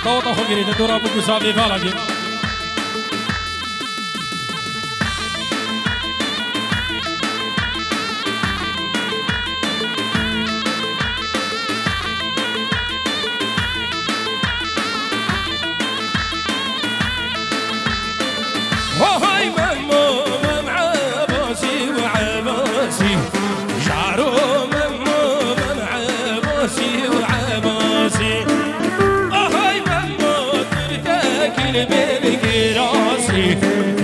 طوطة خقري تدور أبوك وسافي فالك وهاي ممو مم عباسي وعباسي جارو ممو مم عباسي وعباسي وهاي ممو كردك البيك راسي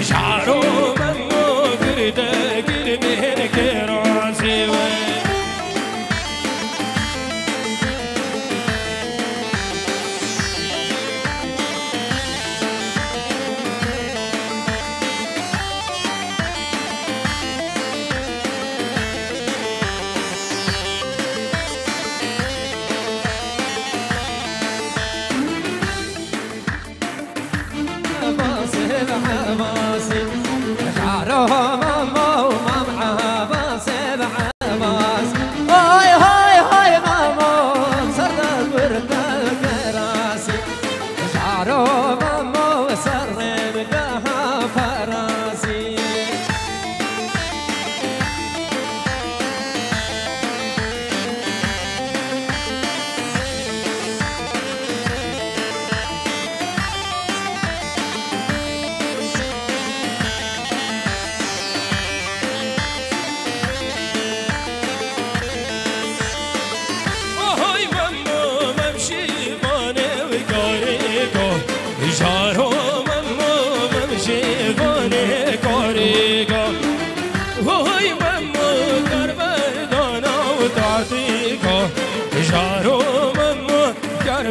جارو ممو كردك البيك راسي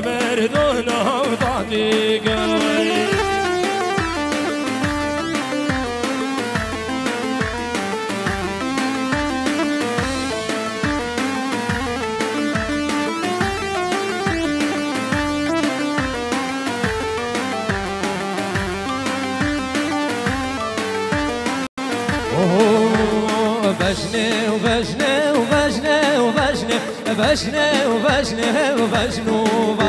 بردونا وتعطيك وبجني وبجني وبجني وبجني بجني وبجني وبجنوبة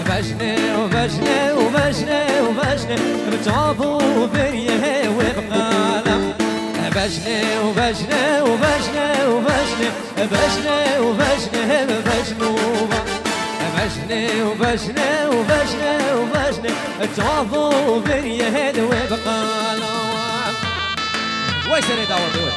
بجني وبجني وبجني وبجني بتعبو بريه وبقالم بجني وبجني وبجني وبجني بجني وبجني بجنوبة بجني وبجني وبجني وبجني بتعبو بريه وبقالم ويسري دعوة دول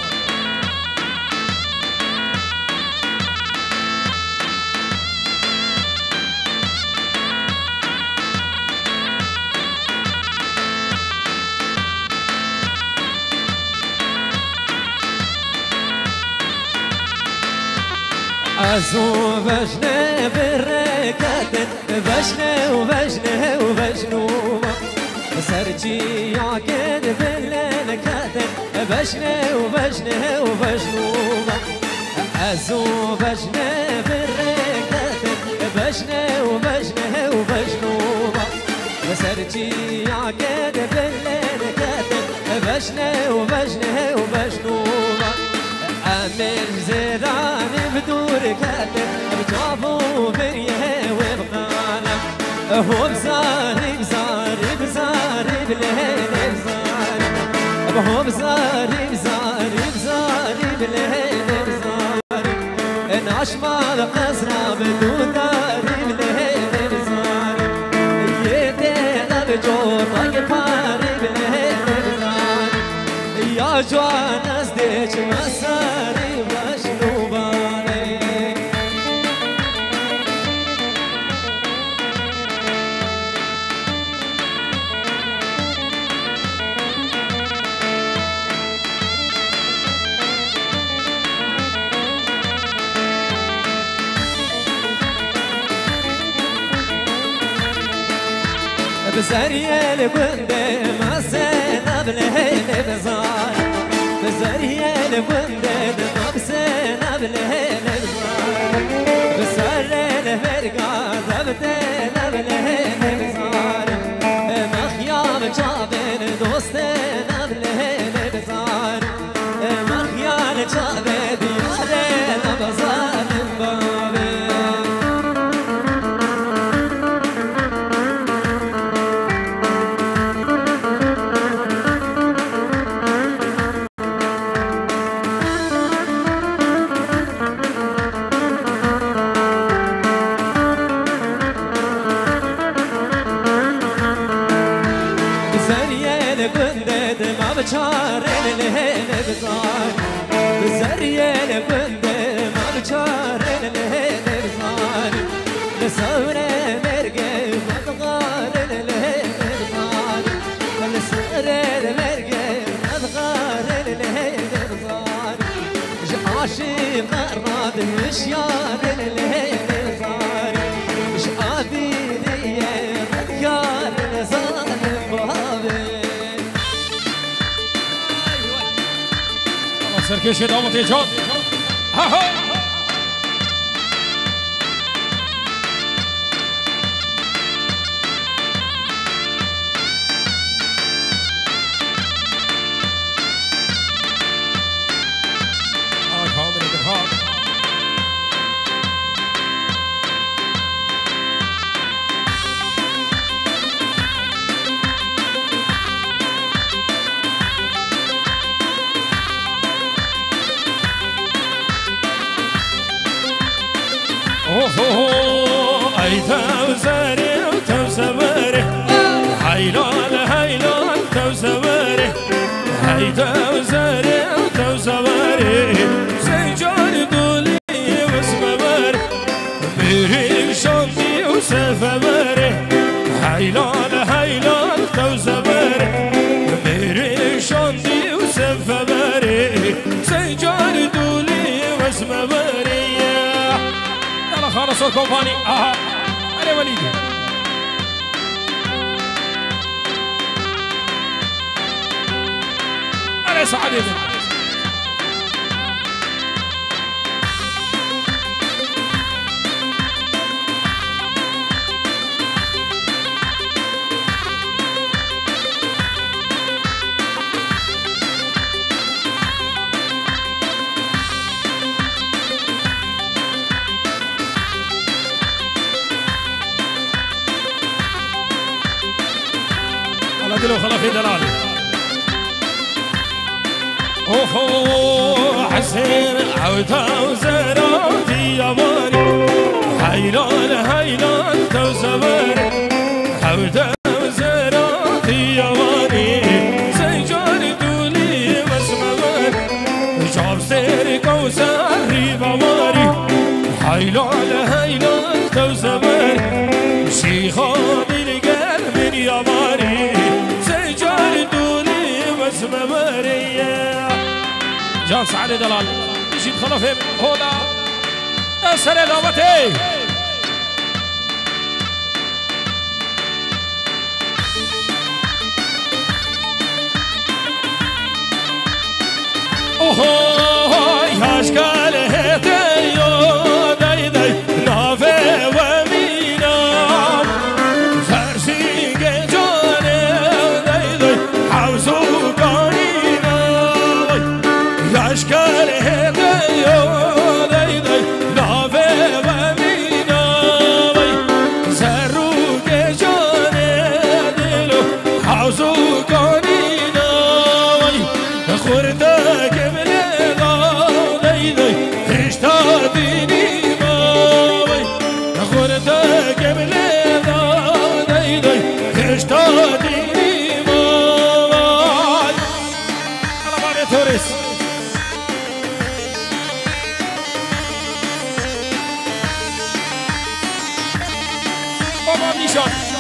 أزو بجني بالركات بجني وبجني وبجنوبة سرجي يعقد باللكات بجني وبجني وبجنوبة أزو بجني بالركات بجني وبجني وبجنوبة سرجي يعقد باللكات بجني وبجني وبجنوبة أمير زيراني بدور كاتب بجابو بريه وبقالم هو بزاري بزاري بزاري بالليل بزاري هو بزاري بزاري بزاري بالليل بزاري ناشمال قصرة بدون داري بالليل بزاري يدين الجور طاق باري بالليل بزاري يا جوان أصديك مساري بجنوباني بزرية لبندي ما سينا بالهيل بزار بزرية لبندي ما بسينا بالهيل بزار بسرين فرقا ضبطينا بالهيل بزار مخيام جابين دوستينا بالهيل بزار مخيام جابين ديارينا بزار بابي بشار الهين بزار بزرية لبند ما بشار الهين بزار لسورة مرقة ما بغار الهين بزار لسورة مرقة ما بغار الهين بزار عاشق الراد مشيار الهين بزار مش عبيدية ذكار ظالم بابي سركش دامت ایجاد ها ها کامل دفاع اي توزري وتوزبري هيلال هيلال توزبري هي توزري وتوزبري سجار دولي واسمبري بيري شوندي وسفبري هيلال هيلال توزبري بيري شوندي وسفبري سجار دولي واسمبري خالص الكومباني اها علي وليدي علي سعد بن دلو خلافي دلالي اوهو حسين عوتا وزراتي يا ماري هيلال هيلال توزبري عوتا وزراتي يا ماري سجار دولي واسمبري جاب سيري كوسر ريبا ماري هيلال هيلال توزبري شيخا بالقلب من يا ماري جان سعد دلال يجيب خلافه هولا اسر دعوته اوه ياشكال هتي يو داي داي نافه ومينا فرسي جانه داي داي حوزو اشكال هدي داي داي نافه ومينا سروك جانه دلو حوزو قانينا خوردك بلدا داي داي خشتا ديني ماوي خوردك بلدا داي داي خشتا ديني ماوي على بعض توريس نشان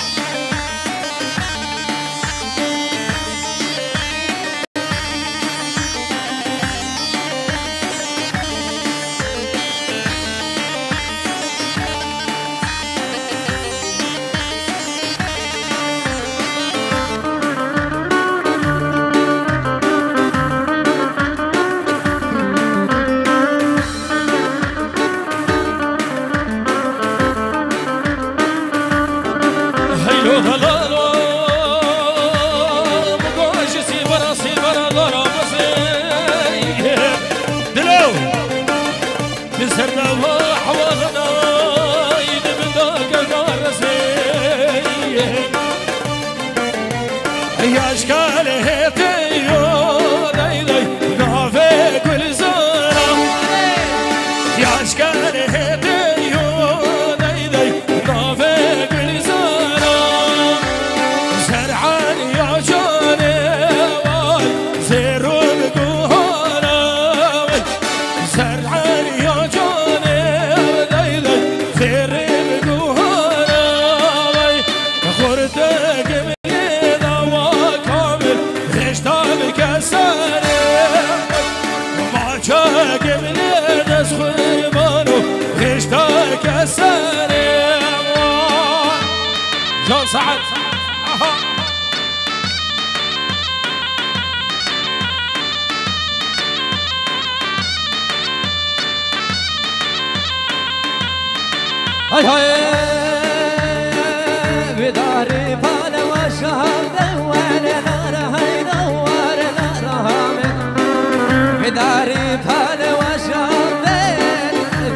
يا اشكال هتي داي داي نافه كل زرا يا اشكال هتي داي داي نافه كل زرا زرعان يا جاني كسري جون سعد هاي هاي بداري بالا وشهر دوار نار هاي دوار نار هامن بداري بالا وشهر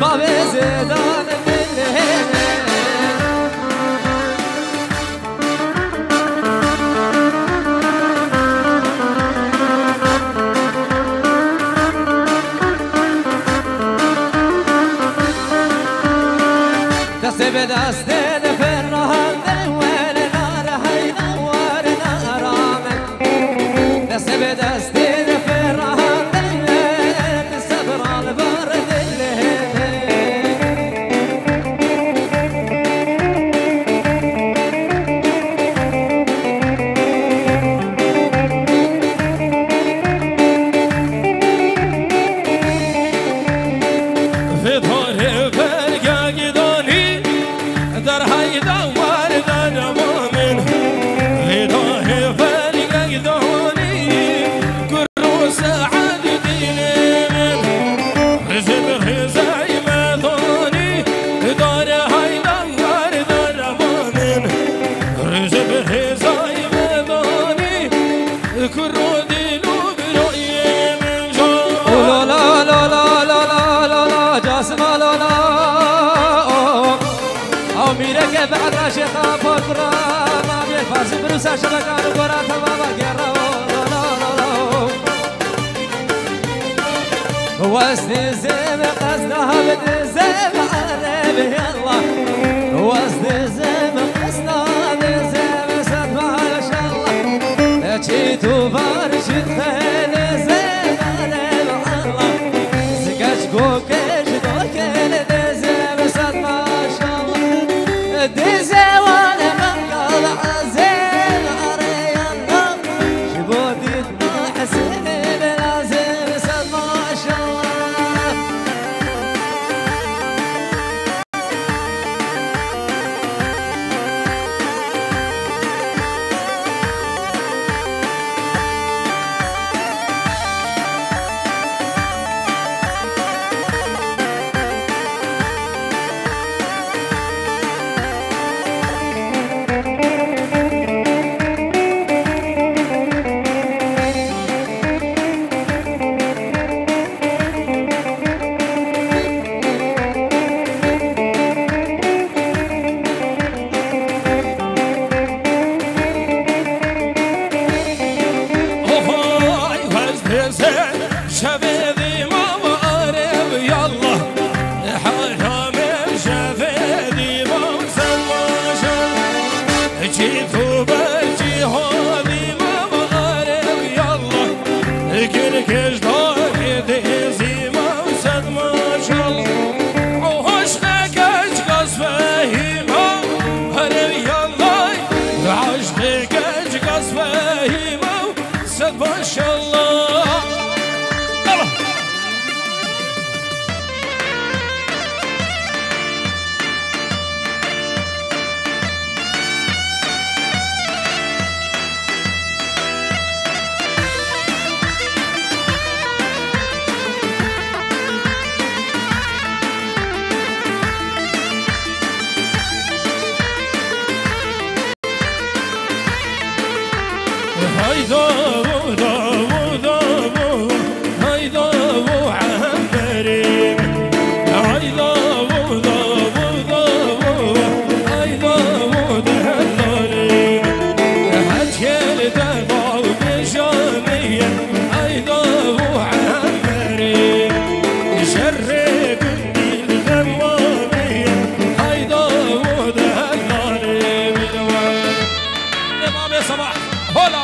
باب زيدان دست به دست فرهان دوار نار هاي دوار نار آمن دست به دست فرهان دوار صبر البرد في طور فرقا قدوني در هاي دوار در مؤمن في طور فرقا قدوني كرو سعد ديني رزق رزاي مدوني دار هاي دوار در مؤمن رزق رزاي مدوني كرو دينو برؤية من جون لا لا لا لا لا لا جاسم لا لا او میرک بعد راشد فکر ما بیل فارس بروسا شبکان گورا تمام گرا لا لا لا واسني زم قصدها بتزم عرب يلا واسني زم قصدها بتزم صدمها ان شاء الله جيتو بارشد خيل زم عرب الله زكاش كوكش دوكل دزم صدمها ان شاء الله دزم وانا منقل عزيم عريانا شبودي حسين لازم صدمها ان شاء الله شفيدي ما بقرب يلا حرام شفيدي ما مسماشا جيتو برجي هودي ما بقرب يلا كركش داكي ديزي ما مسماشا عشقك اشقص فهيما هرب يلا عشقك اشقص فهيما ما شاء الله هيدا ودابو دابو هيدا وعنبري هيدا ودابو دابو هيدا ودهلاري حجيل دابو بجامية هيدا وعنبري شرق النيل غمامية هيدا ودهلاري بالوان نبابي صباح هلا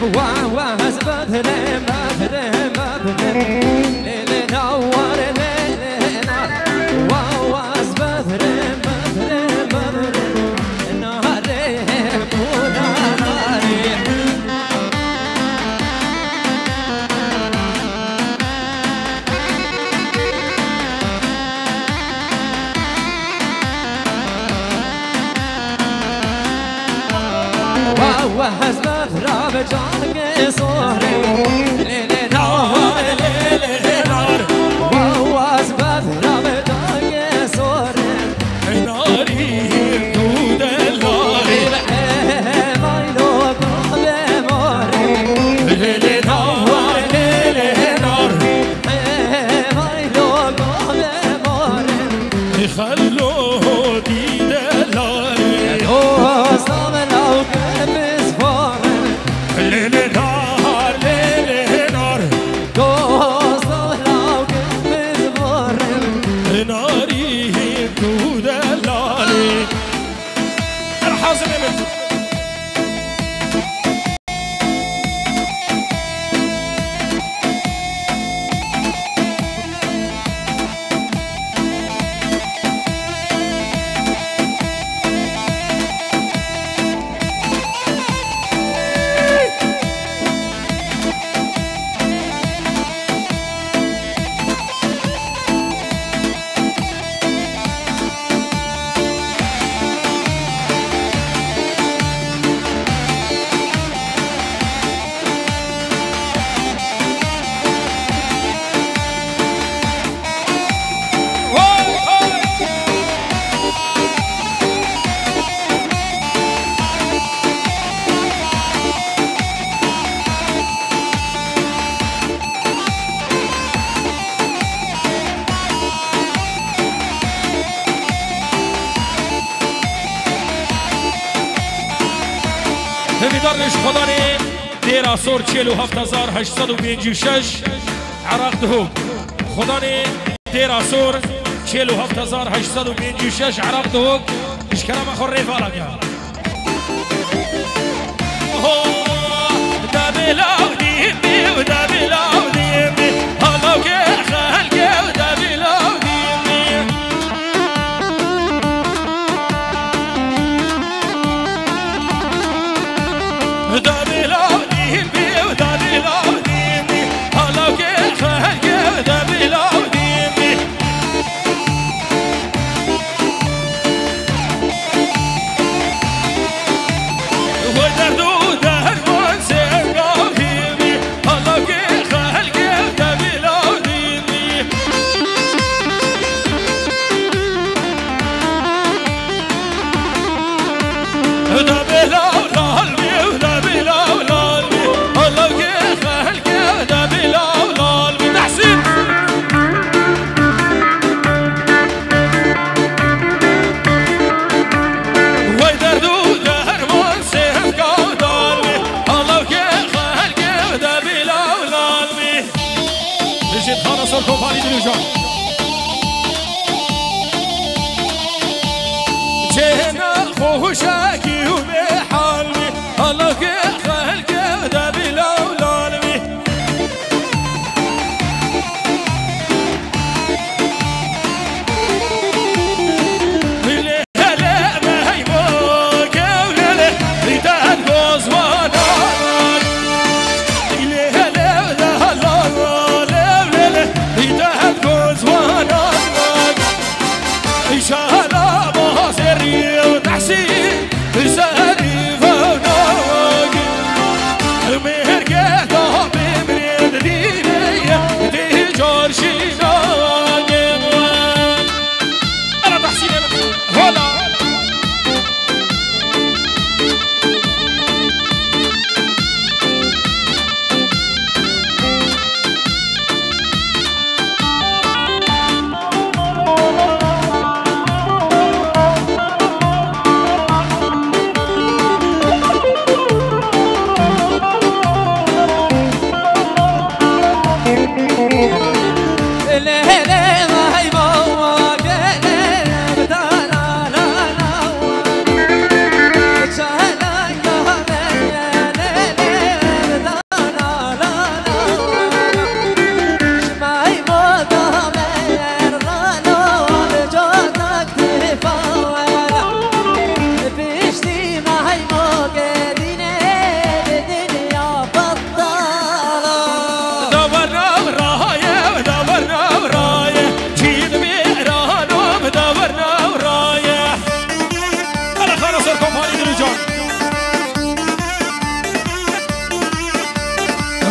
واز بدرم بدرم بدرم ليل نور ليل نار واز بدرم بدرم بدرم ناري بودا ناري واز بدرم جانك صوري ليل نور ليل نار واز بدرم جانك صوري ناري دود اللاري مايلو قلبي موري ليل نار ليل نار مايلو قلبي موري خلو ديد اللاري دوستم لو قلبي صفوري ليل نار ليل نار دوستم لو قلبي صفوري ناري دود اللاري الحاصل يا بنت همیدارش خدانی دیر آسور 47856 عراق دهوک خدانی دیر آسور 47856 عراق دهوک اشکرم اخور ریفالا گیا دا بلاو دیمی و دا بلاو دیمی حالا که خلقه و دا بلاو دیمی دا بلاو دیمی و دا بلاو دیمی حالا که خلقه و دا بلاو دیمی و دردو درمان سرگاه دیمی حالا که خلقه و دا بلاو دیمی دا بلاو لالمی و دا بلاو لالمی حالا که خلقه و دا بلاو لالمی تحسین وای دردو درمان سرگاه دالمی حالا که خلقه و دا بلاو لالمی بشید خانه سر کمپانی دلو جان جهنا خوشاکی و به حالمی حالا که خلقه و دا بلاو لالمی لیله مهیما گوله ریدن گزمانان لیله لالال ریدن گزمانان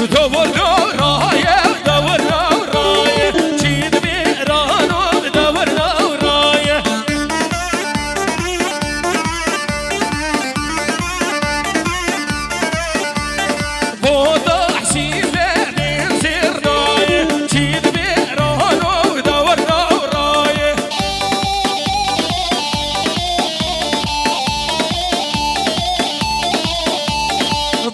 دور رايه دور رايه چید بیرانو دور رايه بود حسین لین زیر رايه چید بیرانو دور رايه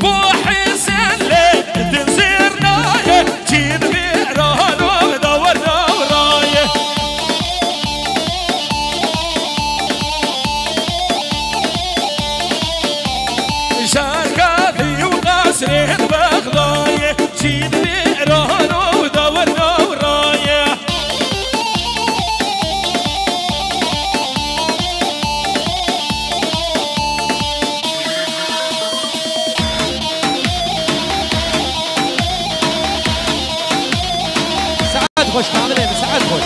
بو حسین لین زیر رايه چید بیرانو دور رايه شركاتي وقصرين بغضاية شيد بيرانو دورنا وراية سعد خوش كاملين سعد خوش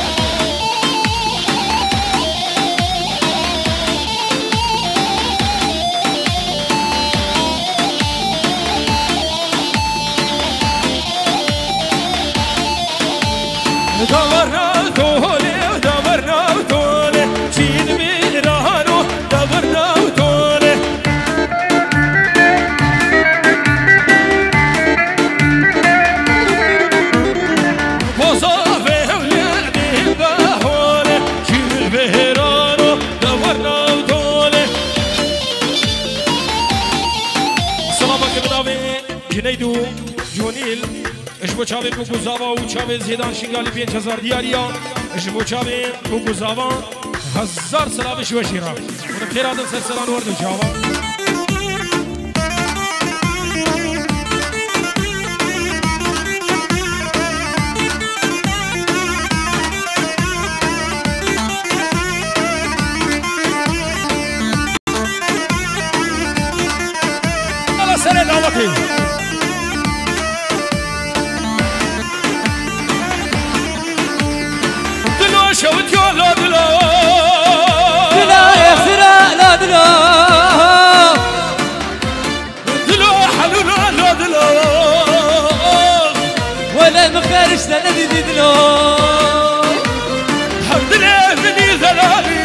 دورنا وطولي ودورنا وطولي شيد بيرانو دورنا وطولي وصافي ولادي بهولي شيد بيرانو دورنا وطولي سلامك بداوي جنيدو جونيل اشبو چاوی بگو زاوا و چاوی زیدان شنگالی 5000 دیاریا اشبو چاوی بگو زاوا 1000 سلام شو شیرا و خیر آدم سر سلام ورد چاوا الله سر دعوتی شوت يا لا دلا دلا يا خرا لا دلا دلا حلول لا دلا ولا مخارج لا ندي دلا الحمد لله مني زلالي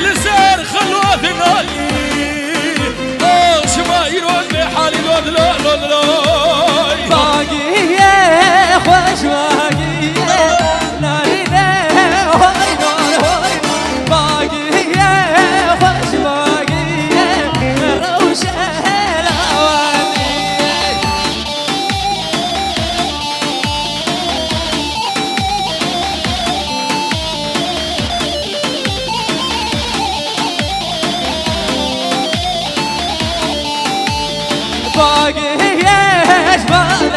لسان خلوات نالي شمايرون بحالي لا دلا لا دلا خوش باقیه ناریده های نار های باقیه خوش باقیه روشه لوانیه باقیه اشباله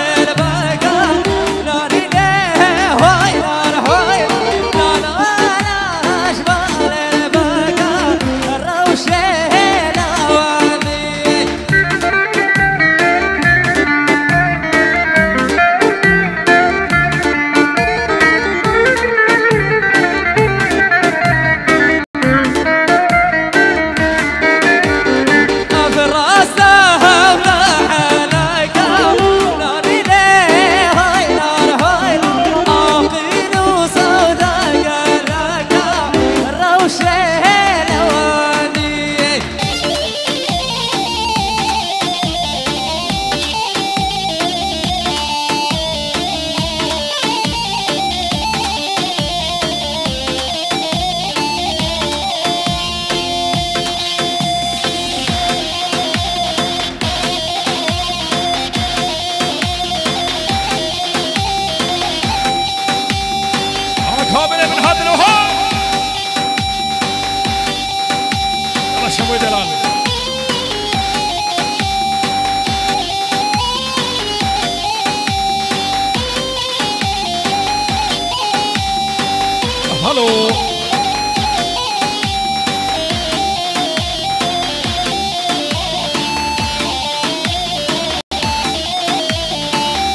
شموي دلال هلو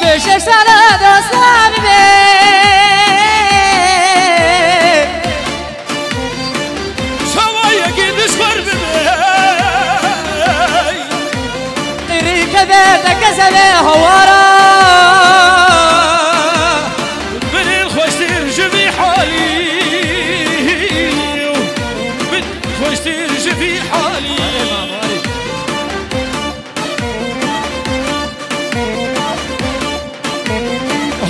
بشش سال دوستم شما یکی دشمن بده تكسبه هوارا من الخوش ترجفي حالي من خوش ترجفي حالي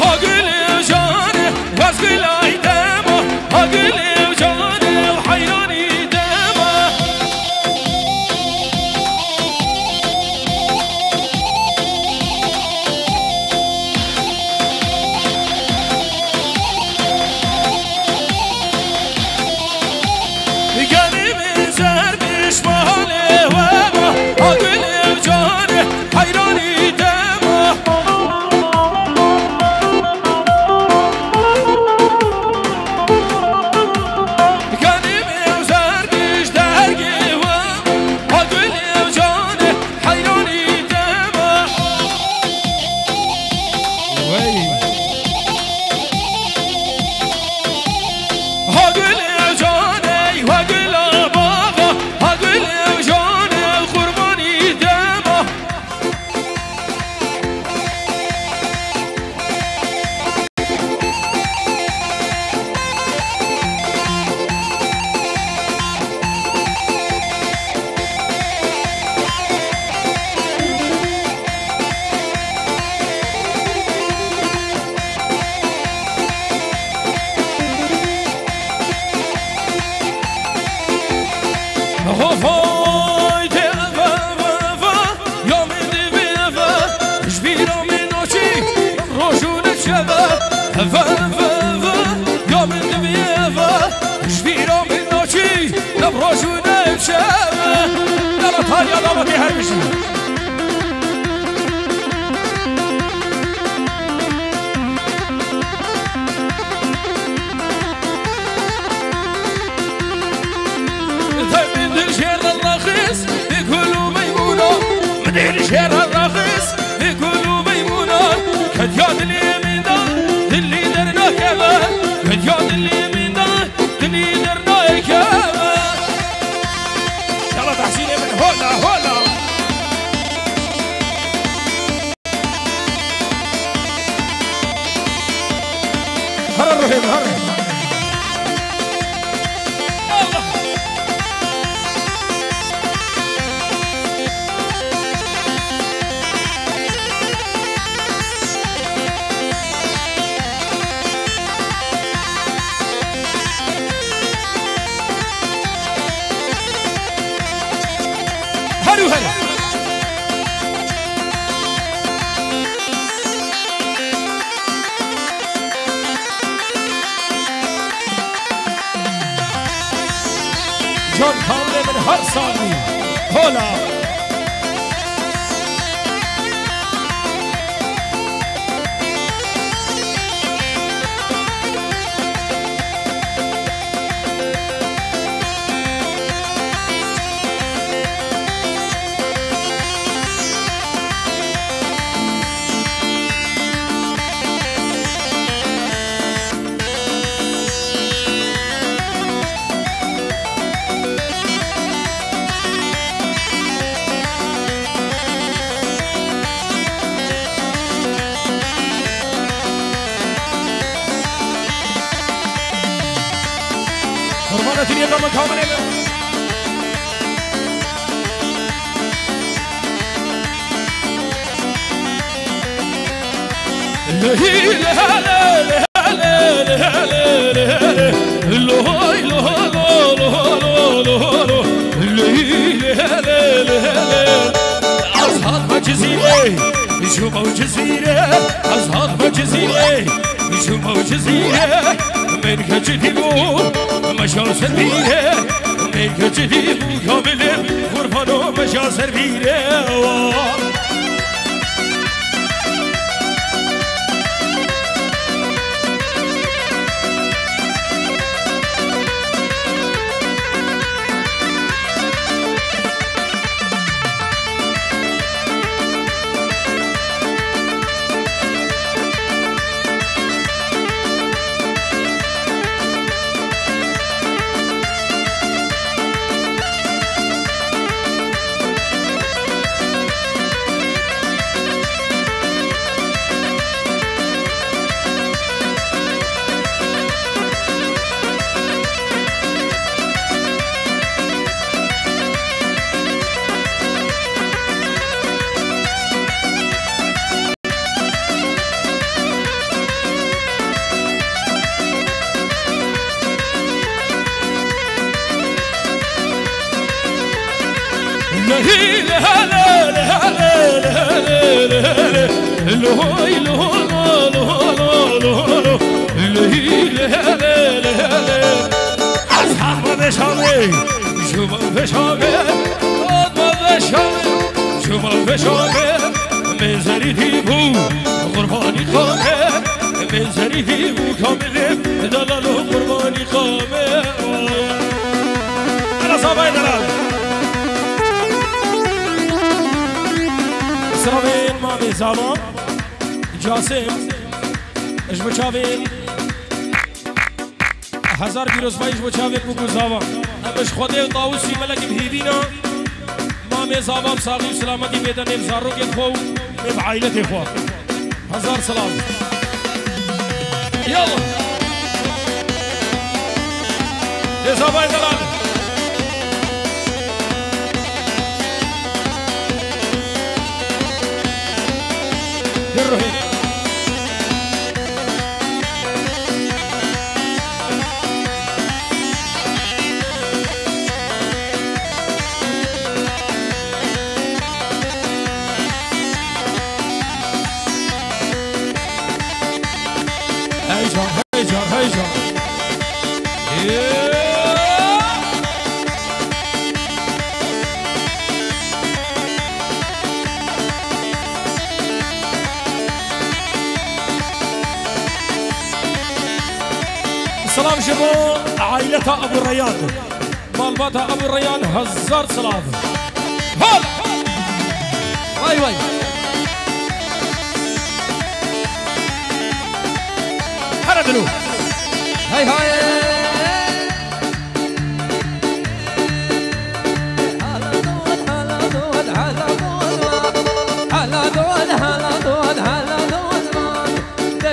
هاقل جاني واسقل عيدامه هاقل جاني وحيراني دامه قالي من زربش مالي وما هاقل جاني حيراني دامه الشهر الرخيص يقولوا ميمونة كدياد اليمين ده اللي درنا كمان كدياد اليمين ده اللي درنا كمان يلا تحسين من هولا هولا هر الرحيم هر جان کامل من هر ثانی هولا الدنيا ده مكان أصحاب جزيرة يشوفوا جزيرة أصحاب جزيرة يشوفوا جزيرة من كجديبو مشا سربيره من كجديبو كامل قربانو مشا سربيره مزری دیبو قربانی خامه مزری دیبو کامله دلالو قربانی خامه انا صابای دلال سرابین مامی زاما جاسم اش بچاوین هزار بیروزمایش بچاوین بگو زاما امش خوده طاوسی ملک بهیدینا مامي زابام صاغي سلامتي بيدن امزارو كي خو بعائلتي خو هزار سلام يلا يا زاباي دلال يروحي سلام شبو عائلتها ابو الريان مالباتها ابو الريان هزار سلام هلا واي واي هردلو هاي هاي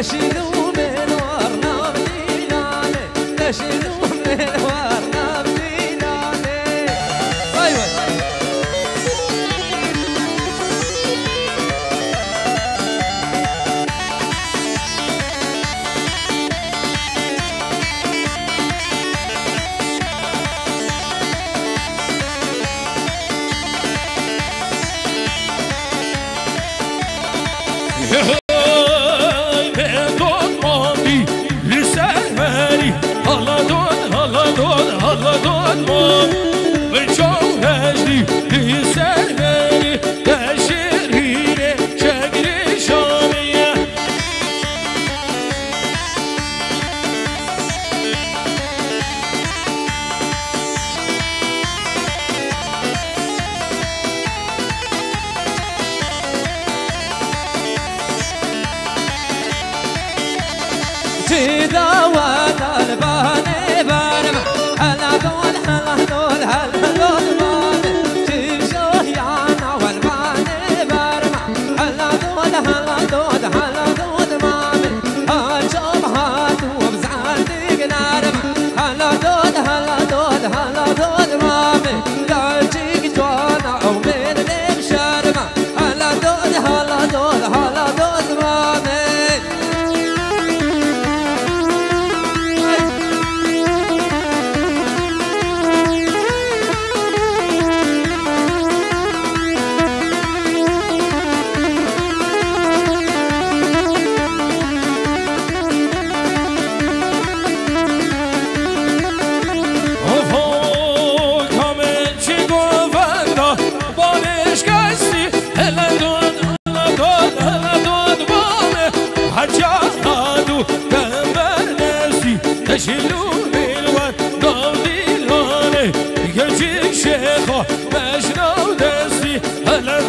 شنو من ورنا بليلاني شنو من ورنا بليلاني ايوه تداوت الباني بانم هلا دول هلا دول هلا دول بانم تمشي يانا والباني بانم هلا دول هلا دول هلا دول مامي هالجوب هاتو بزعلتك نارم هلا دول هلا دول هلا دول مامي قلتك جوانا او من المشارمة هلا دول هلا دول هلا دول مامي شلو بالواد ضوضي الهاني يجيك شيخه مشنو دسي هلا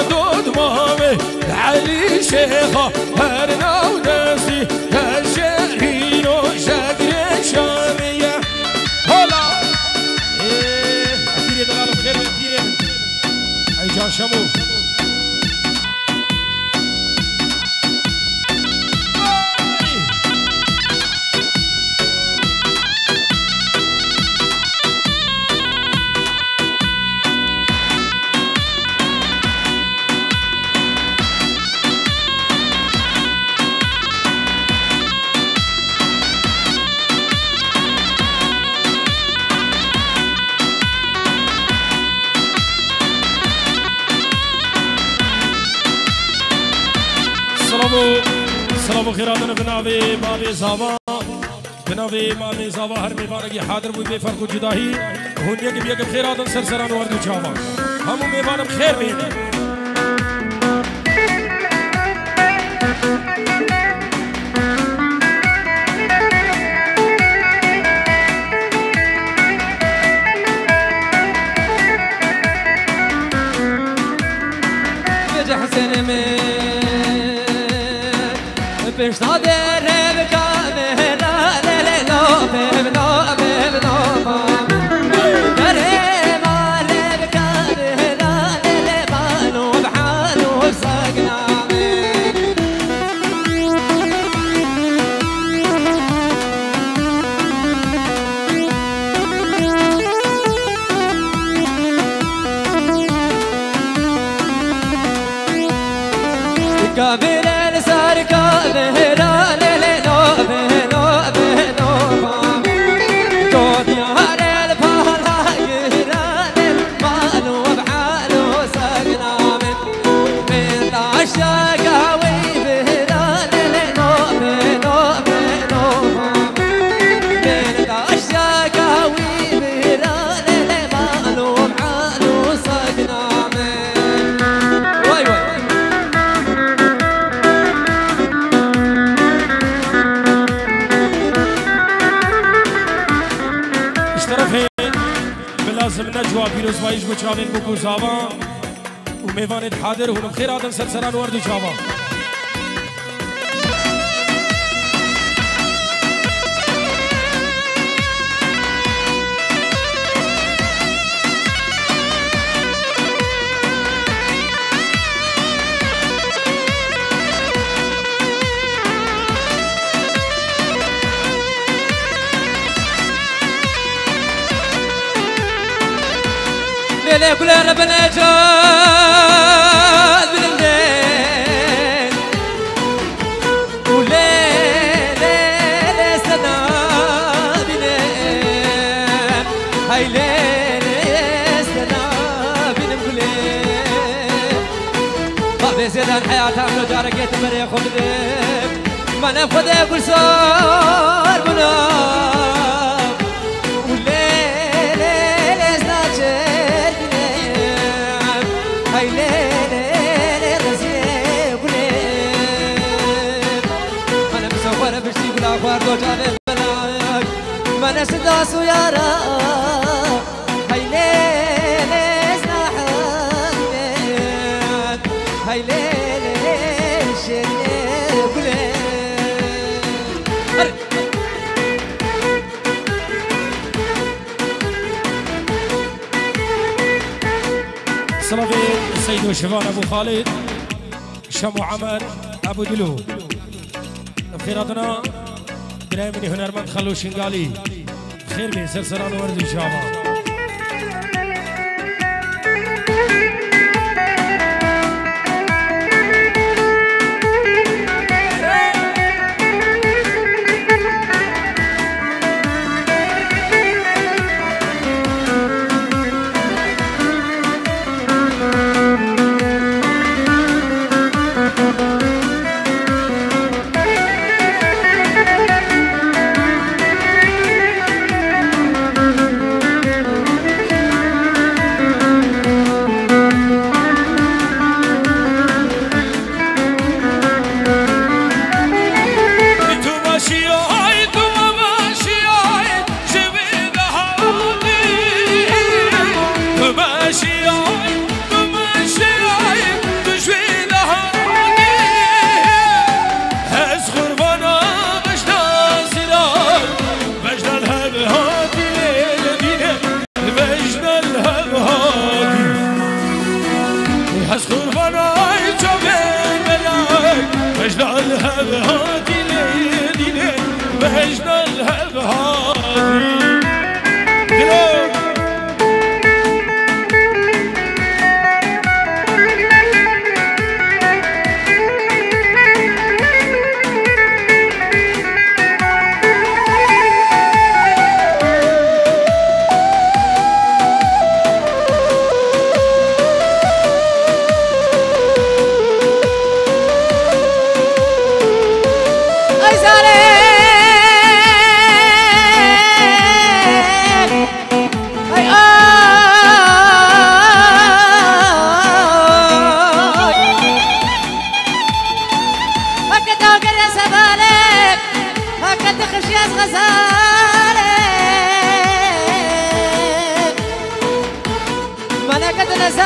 دود مامي علي شيخه هرنا ودسي هالشهرينو شاكرين شامية هلا اكيد يدلالو بخير وكتير اي جان شمو خيراتنا بناوي مامي زاوا بناوي مامي زاوا هر میوانگی حاضر بوی بفرق و جداهی هونیه که بیگم خیراتن سرسران وردو چاوا همو میوانم خیر بینه حسين من بشتاد ربك لا لا لا لا بلا بلا دري ما ربك لا لا لا بانو بحالو سقنا قابل صار قابل لا لا لا بينو بينو جود يا ريل بالا يران مالو بحالو سقنا من عشاق قوي بلا لا لا بينو بينو من عشاق قوي بلا لا مالو بحالو سقنا واي واي لازم نجوا فيروس وايش بچاوين بوكو زاوا وميوانت حاضر هون خيراتن سرسران وردو چاوا ليلي كل ربنا جاد بالليل وليلي سنا بنام هاي ليلي سنا بنام كليل بابي زيدان حياتها من جارك يتمري خبدك ما نفخذ كل صار منام وليلي سنا هاي ليلي غزيه قليل أنا مصورة بشتي كل أخبار دوجاني بناك ما نسداس ويارا هاي ليلي سناحك هاي ليلي شيلي قليل صلافي السيد وشفان ابو خالد شمو عمر ابو دلو خيراتنا برايمني هنرمند خلو شنغالي خير بين سرسران وردو شاوا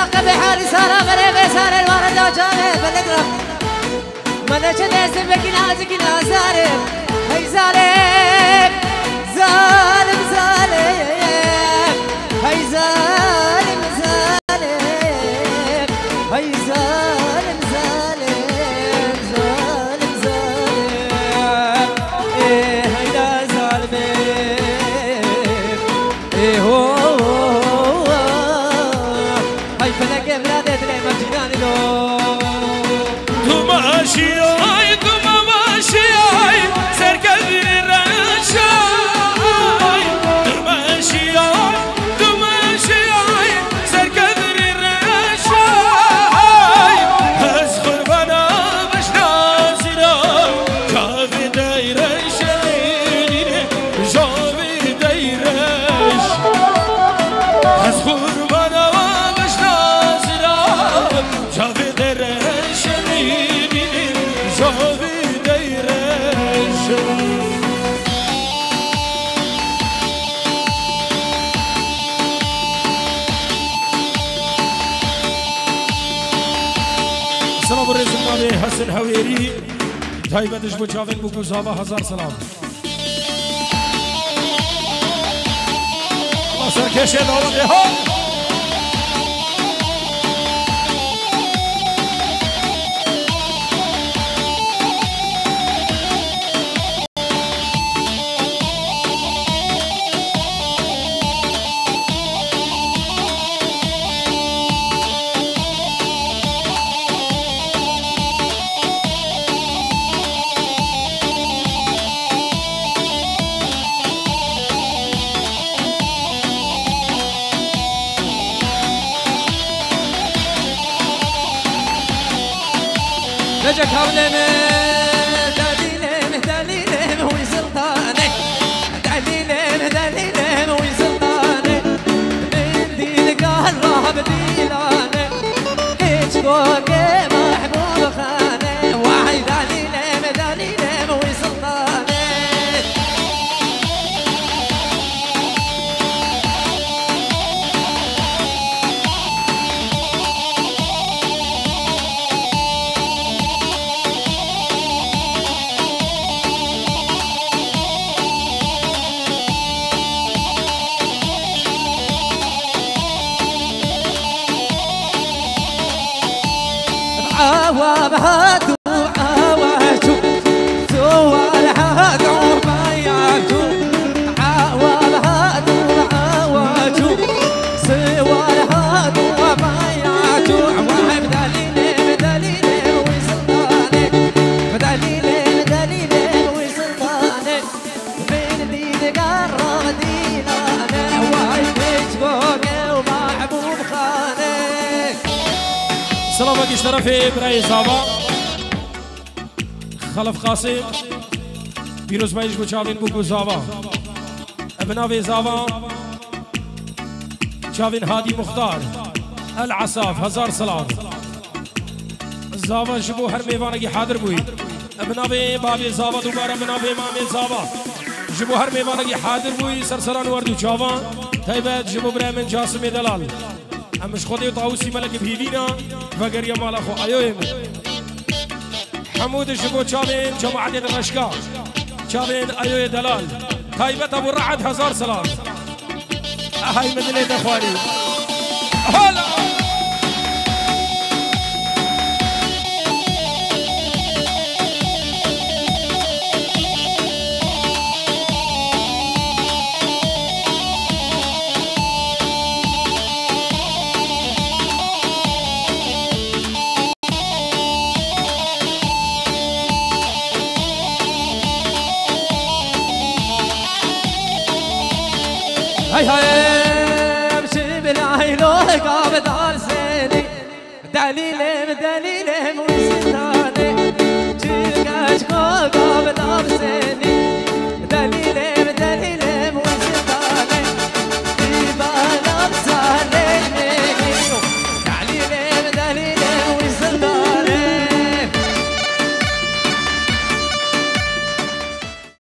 الحق بحالي سارة غريبة سارة الورد وجابه بالقرب من شديس بكنازك نازارب هي زالب زالب زالب هي زالب زالب هي زالب زالب زالب زالب ايه هي لا زالب ايه هو هي فلك بلادت لي مجنان له تماشي تماشي سركبر الرشاي تماشي تماشي سركبر الرشاي أزخر بنا مش نازنا جافي دايرش جافي دايرش أزخر بنا مش نازنا جافي دايرش جافي دايرش سلام الرئيس النبي حسن هويري تايبتش بو چاوین بو گزاوا هزار سلام الله سرکشه دولت ها لجك هولمه دليله دليله وي سلطانه دليله دليله وي سلطانه من دينك الرهب ديلانه هيك فوقه محبوب خانه وعي دليله دليله وي سلطانه عوابهاتو عواشو سوال هاتو بايعتو عوابهاتو عواشو سوال هاتو بايعتو عواب دليله بدليله وسلطانه بدليله بدليله وسلطانه من دين قرب دينانه واي فوقه ومحبوب خانه سلام اگه طرف برای زاوا خلف قاسم پیروز بایش بو چاوین بو زاوا ابناوی زاوا چاوین هادی مختار العصاف هزار سلام زاوا شبو هر میوانگی حاضر بوی ابناوی بابی زاوا دوباره ابناوی مامی زاوا شبو هر میوانگی حاضر بوی سرسران وردو چاوان تایبت شبو برامن جاسم دلال امش خودی طاوسی ملک بهیدینا وگر یا مالا خو ایویم حمود شبو چاوین جماعت الرشکا چاوین ایوی دلال تایبت ابو رعد هزار سلام اهای مدینه دخواری هلا هاي هاي امشي بالعينو قابض على سيدي دليله بدليله